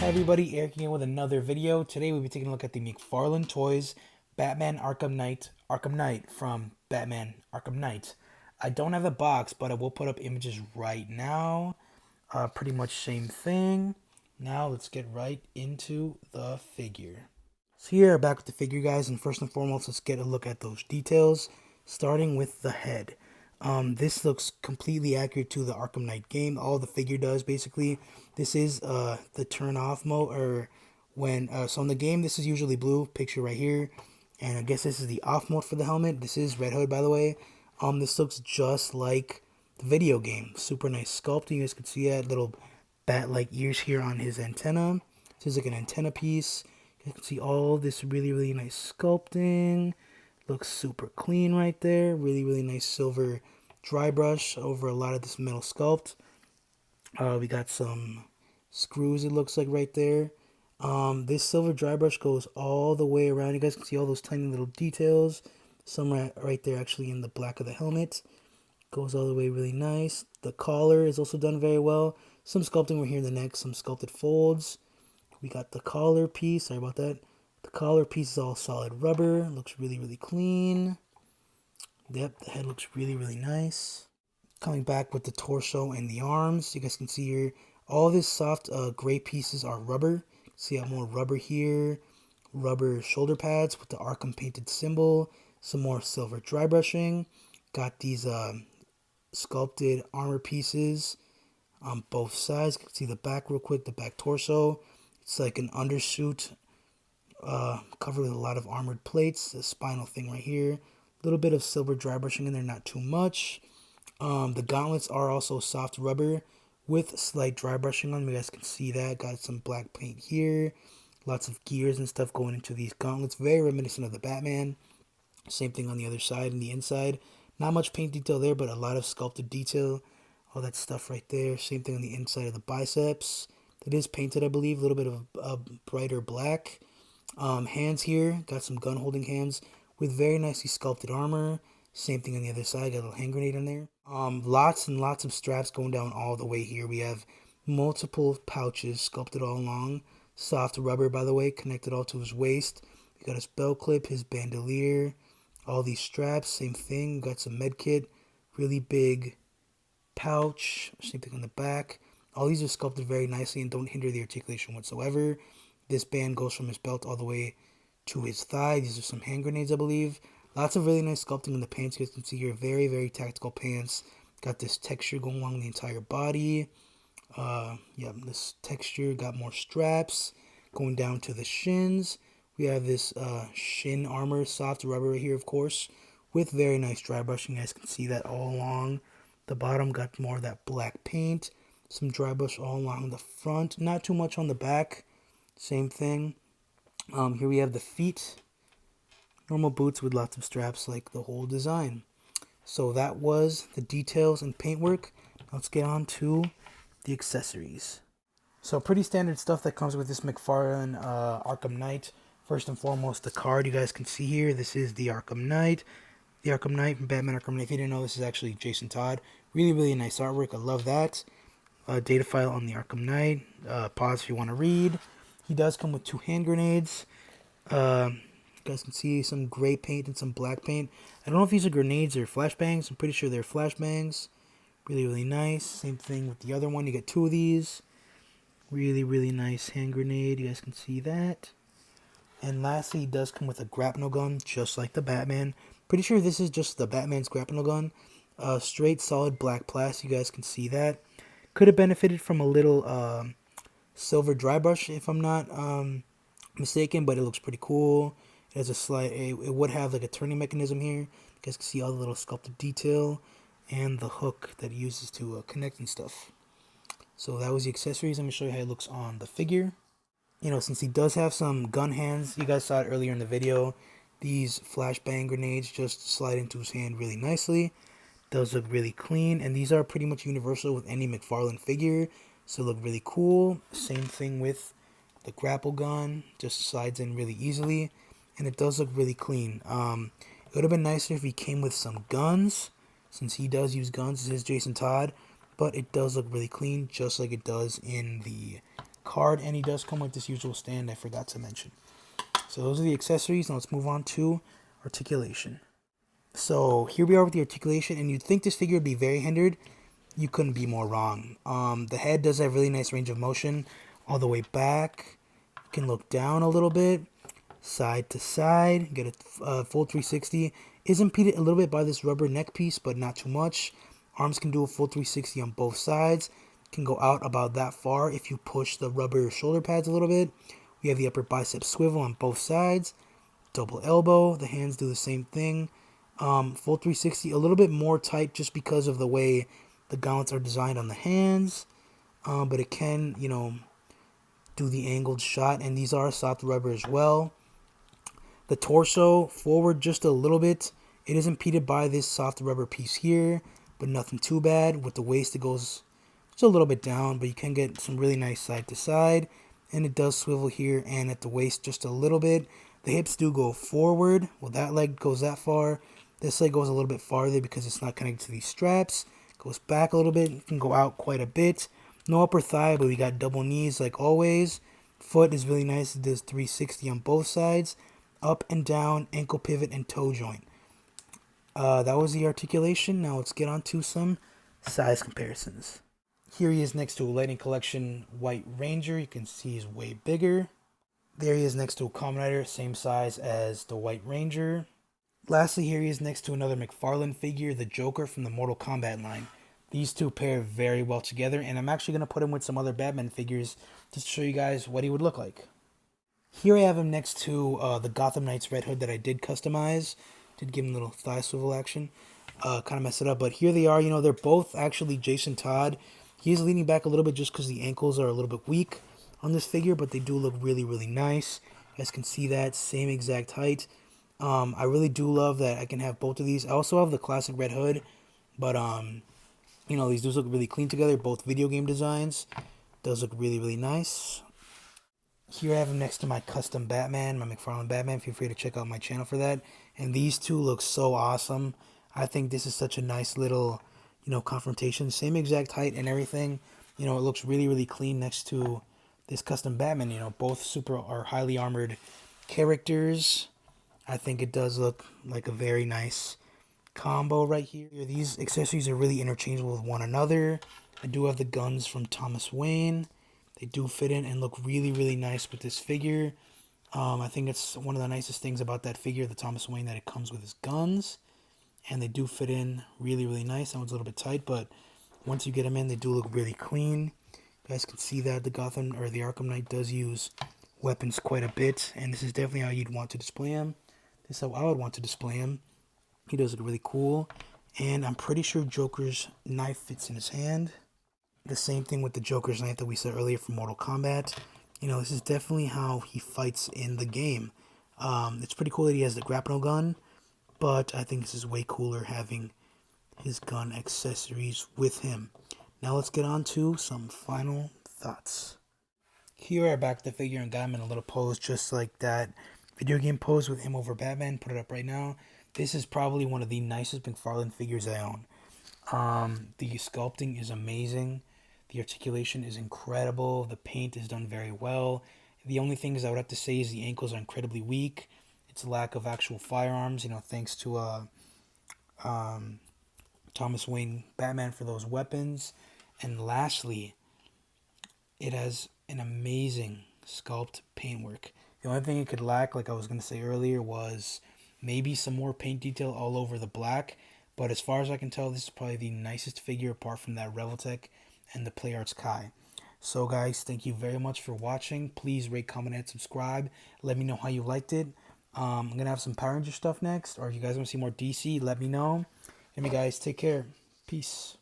everybody, Eric again with another video. Today we'll be taking a look at the Mcfarlane Toys Batman Arkham Knight from Batman Arkham Knight. I don't have the box, but I will put up images right now. Pretty much same thing. Now let's get right into the figure. So here, back with the figure, guys, and first and foremost, let's get a look at those details, starting with the head. This looks completely accurate to the Arkham Knight game. All the figure does, basically. This is the turn off mode, or when so in the game this is usually blue, picture right here, and I guess this is the off mode for the helmet. This is Red Hood, by the way. This looks just like the video game. Super nice sculpting. You guys can see that little bat-like ears here on his antenna. This is like an antenna piece. You can see all this really nice sculpting. Looks super clean right there. Really nice silver dry brush over a lot of this metal sculpt. We got some screws, it looks like, right there. This silver dry brush goes all the way around. You guys can see all those tiny little details. Some right there actually in the black of the helmet. Goes all the way really nice. The collar is also done very well. Some sculpting right here in the neck, some sculpted folds. We got the collar piece, sorry about that. The collar piece is all solid rubber. Looks really clean. Yep, the head looks really nice. Coming back with the torso and the arms, you guys can see here, all these soft gray pieces are rubber. See, I have more rubber here, rubber shoulder pads with the Arkham painted symbol, some more silver dry brushing. Got these sculpted armor pieces on both sides. You can see the back real quick, the back torso. It's like an undersuit covered with a lot of armored plates. The spinal thing right here. A little bit of silver dry brushing in there, not too much. The gauntlets are also soft rubber with slight dry brushing on them. You guys can see that. Got some black paint here. Lots of gears and stuff going into these gauntlets. Very reminiscent of the Batman. Same thing on the other side and the inside. Not much paint detail there, but a lot of sculpted detail. All that stuff right there. Same thing on the inside of the biceps. It is painted, I believe. A little bit of a brighter black. Hands here. Got some gun holding hands with very nicely sculpted armor. Same thing on the other side. Got a little hand grenade in there. Lots and lots of straps going down all the way here. We have multiple pouches sculpted all along. Soft rubber, by the way, connected all to his waist. We got his belt clip, his bandolier, all these straps, same thing. Got some med kit, really big pouch, same thing on the back. All these are sculpted very nicely and don't hinder the articulation whatsoever. This band goes from his belt all the way to his thigh. These are some hand grenades, I believe. Lots of really nice sculpting in the pants. You guys can see here, very tactical pants. Got this texture going along the entire body. Yeah, this texture. Got more straps going down to the shins. We have this shin armor, soft rubber right here, of course, with very nice dry brushing. You guys can see that all along the bottom. Got more of that black paint. Some dry brush all along the front. Not too much on the back. Same thing. Here we have the feet. Normal boots with lots of straps like the whole design. So that was the details and paintwork. Let's get on to the accessories. So pretty standard stuff that comes with this Mcfarlane Arkham Knight. First and foremost, the card you guys can see here. This is the Arkham Knight. The Arkham Knight from Batman Arkham Knight. If you didn't know, this is actually Jason Todd. Really nice artwork. I love that. Data file on the Arkham Knight. Pause if you want to read. He does come with 2 hand grenades. You guys can see some gray paint and some black paint. I don't know if these are grenades or flashbangs. I'm pretty sure they're flashbangs. Really nice. Same thing with the other one. You get 2 of these. Really nice hand grenade. You guys can see that. And lastly, he does come with a grapnel gun, just like the Batman. Pretty sure this is just the Batman's grapnel gun. Straight solid black plastic. You guys can see that. Could have benefited from a little silver dry brush, if I'm not mistaken, but it looks pretty cool. It has a slight, it would have like a turning mechanism here. You guys can see all the little sculpted detail and the hook that it uses to connect and stuff. So that was the accessories. Let me show you how it looks on the figure. You know, since he does have some gun hands, you guys saw it earlier in the video, these flashbang grenades just slide into his hand really nicely. Does look really clean, and these are pretty much universal with any Mcfarlane figure, so look really cool. Same thing with the grapple gun, just slides in really easily, and it does look really clean. It would have been nicer if he came with some guns, since he does use guns. This is Jason Todd, but it does look really clean, just like it does in the card, and he does come with this usual stand I forgot to mention. So those are the accessories. Now let's move on to articulation. So here we are with the articulation, and you'd think this figure would be very hindered. You couldn't be more wrong. The head does have really nice range of motion all the way back. You can look down a little bit, side to side, get a full 360. Is impeded a little bit by this rubber neck piece, but not too much. Arms can do a full 360 on both sides. Can go out about that far if you push the rubber shoulder pads a little bit. We have the upper bicep swivel on both sides. Double elbow. The hands do the same thing. Full 360, a little bit more tight just because of the way the gauntlets are designed on the hands. But it can, do the angled shot, and these are soft rubber as well. The torso forward just a little bit. It is impeded by this soft rubber piece here, but nothing too bad. With the waist, it goes just a little bit down, but you can get some really nice side to side. And it does swivel here and at the waist just a little bit. The hips do go forward. Well, that leg goes that far. This leg goes a little bit farther because it's not connected to these straps. Goes back a little bit. It can go out quite a bit. No upper thigh, but we got double knees like always. Foot is really nice. It does 360 on both sides. Up and down, ankle pivot, and toe joint. That was the articulation. Now let's get on to some size comparisons. Here he is next to a Lightning Collection White Ranger. You can see he's way bigger. There he is next to a Kamen Rider, same size as the White Ranger. Lastly, here he is next to another Mcfarlane figure, the Joker from the Mortal Kombat line. These two pair very well together, and I'm actually going to put him with some other Batman figures just to show you guys what he would look like. Here I have him next to the Gotham Knights Red Hood that I did customize. Did give him a little thigh swivel action. Kind of messed it up, but here they are. They're both actually Jason Todd. He is leaning back a little bit just because the ankles are a little bit weak on this figure, but they do look really, really nice. You guys can see that. Same exact height. I really do love that I can have both of these. I also have the classic Red Hood, but these do look really clean together. Both video game designs. Does look really, really nice. Here I have him next to my custom Batman, my Mcfarlane Batman. Feel free to check out my channel for that. And these two look so awesome. I think this is such a nice little, confrontation. Same exact height and everything. It looks really, really clean next to this custom Batman. Both super or highly armored characters. I think it does look like a very nice combo right here. These accessories are really interchangeable with one another. I do have the guns from Thomas Wayne. They do fit in and look really, really nice with this figure. I think it's one of the nicest things about that figure, the Thomas Wayne, that it comes with his guns. And they do fit in really, really nice. That one's a little bit tight, but once you get them in, they do look really clean. You guys can see that the Gotham or the Arkham Knight does use weapons quite a bit. And this is definitely how you'd want to display him. This is how I would want to display him. He does look really cool. And I'm pretty sure Joker's knife fits in his hand. The same thing with the Joker's knife that we said earlier from Mortal Kombat. This is definitely how he fights in the game. It's pretty cool that he has the grapnel gun, but I think this is way cooler having his gun accessories with him. Now let's get on to some final thoughts. Here I backed the figure and got him in a little pose just like that video game pose with him over Batman. Put it up right now. This is probably one of the nicest McFarlane figures I own. The sculpting is amazing. The articulation is incredible. The paint is done very well. The only things I would have to say is the ankles are incredibly weak. It's a lack of actual firearms, thanks to Thomas Wayne Batman for those weapons. And lastly, it has an amazing sculpt paintwork. The only thing it could lack, like I was going to say earlier, was maybe some more paint detail all over the black. But as far as I can tell, this is probably the nicest figure apart from that Reveltech and the PlayArts Kai. So guys, thank you very much for watching. Please rate, comment, and subscribe. Let me know how you liked it. I'm going to have some Power Ranger stuff next. Or if you guys want to see more DC, let me know. Anyway guys, take care. Peace.